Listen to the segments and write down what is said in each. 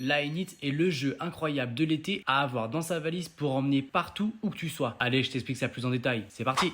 Line It est le jeu incroyable de l'été à avoir dans sa valise pour emmener partout où que tu sois. Allez, je t'explique ça plus en détail. C'est parti!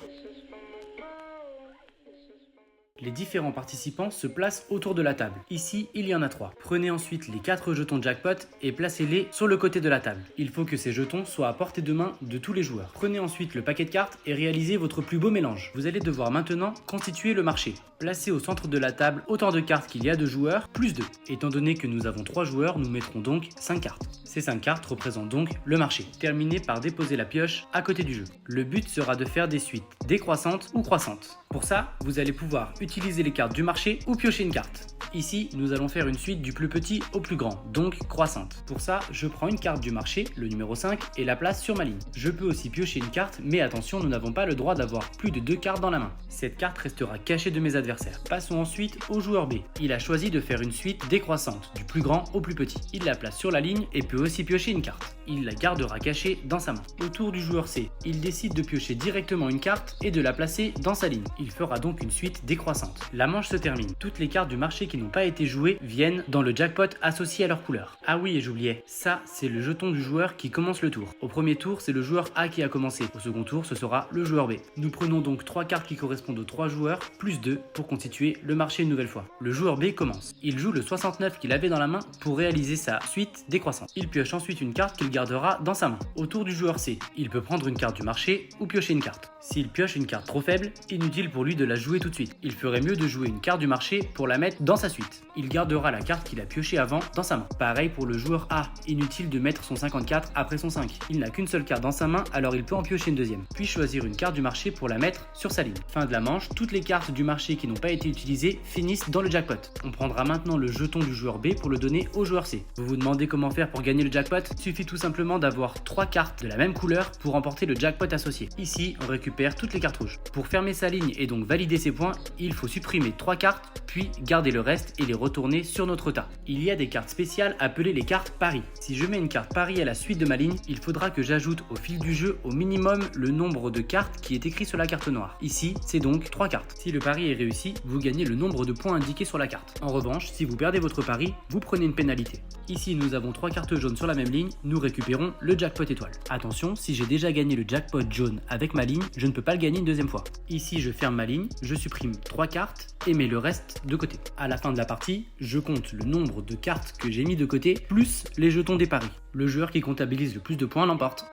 Les différents participants se placent autour de la table. Ici, il y en a 3. Prenez ensuite les 4 jetons jackpot et placez-les sur le côté de la table. Il faut que ces jetons soient à portée de main de tous les joueurs. Prenez ensuite le paquet de cartes et réalisez votre plus beau mélange. Vous allez devoir maintenant constituer le marché. Placez au centre de la table autant de cartes qu'il y a de joueurs, plus 2. Étant donné que nous avons 3 joueurs, nous mettrons donc 5 cartes. Ces 5 cartes représentent donc le marché. Terminez par déposer la pioche à côté du jeu. Le but sera de faire des suites décroissantes ou croissantes. Pour ça, vous allez pouvoir utiliser les cartes du marché ou piocher une carte. Ici, nous allons faire une suite du plus petit au plus grand, donc croissante. Pour ça, je prends une carte du marché, le numéro 5, et la place sur ma ligne. Je peux aussi piocher une carte, mais attention, nous n'avons pas le droit d'avoir plus de 2 cartes dans la main. Cette carte restera cachée de mes adversaires. Passons ensuite au joueur B. Il a choisi de faire une suite décroissante, du plus grand au plus petit. Il la place sur la ligne et peut aussi piocher une carte. Il la gardera cachée dans sa main. Au tour du joueur C, il décide de piocher directement une carte et de la placer dans sa ligne. Il fera donc une suite décroissante. La manche se termine. Toutes les cartes du marché qui n'ont pas été jouées viennent dans le jackpot associé à leur couleur. Ah oui, et j'oubliais, ça c'est le jeton du joueur qui commence le tour. Au premier tour, c'est le joueur A qui a commencé. Au second tour, ce sera le joueur B. Nous prenons donc 3 cartes qui correspondent aux 3 joueurs, plus 2 pour constituer le marché une nouvelle fois. Le joueur B commence. Il joue le 69 qu'il avait dans la main pour réaliser sa suite décroissante. Il pioche ensuite une carte qu'il gardera dans sa main. Au tour du joueur C, il peut prendre une carte du marché ou piocher une carte. S'il pioche une carte trop faible, inutile pour lui de la jouer tout de suite. Il ferait mieux de jouer une carte du marché pour la mettre dans sa suite. Il gardera la carte qu'il a piochée avant dans sa main. Pareil pour le joueur A, inutile de mettre son 54 après son 5. Il n'a qu'une seule carte dans sa main, alors il peut en piocher une deuxième. Puis choisir une carte du marché pour la mettre sur sa ligne. Fin de la manche, toutes les cartes du marché qui n'ont pas été utilisées finissent dans le jackpot. On prendra maintenant le jeton du joueur B pour le donner au joueur C. Vous vous demandez comment faire pour gagner le jackpot? Il suffit tout simplement d'avoir 3 cartes de la même couleur pour remporter le jackpot associé. Ici, on récupère toutes les cartes rouges. Pour fermer sa ligne et donc valider ses points, il faut supprimer 3 cartes, puis garder le reste et les retourner sur notre tas. Il y a des cartes spéciales appelées les cartes paris. Si je mets une carte pari à la suite de ma ligne, il faudra que j'ajoute au fil du jeu au minimum le nombre de cartes qui est écrit sur la carte noire. Ici, c'est donc 3 cartes. Si le pari est réussi, vous gagnez le nombre de points indiqués sur la carte. En revanche, si vous perdez votre pari, vous prenez une pénalité. Ici, nous avons 3 cartes jaunes sur la même ligne, nous récupérons le jackpot étoile. Attention, si j'ai déjà gagné le jackpot jaune avec ma ligne, je ne peux pas le gagner une deuxième fois. Ici, je ferme ma ligne, je supprime 3 cartes et mets le reste de côté. À la fin de la partie, je compte le nombre de cartes que j'ai mis de côté plus les jetons des paris. Le joueur qui comptabilise le plus de points l'emporte.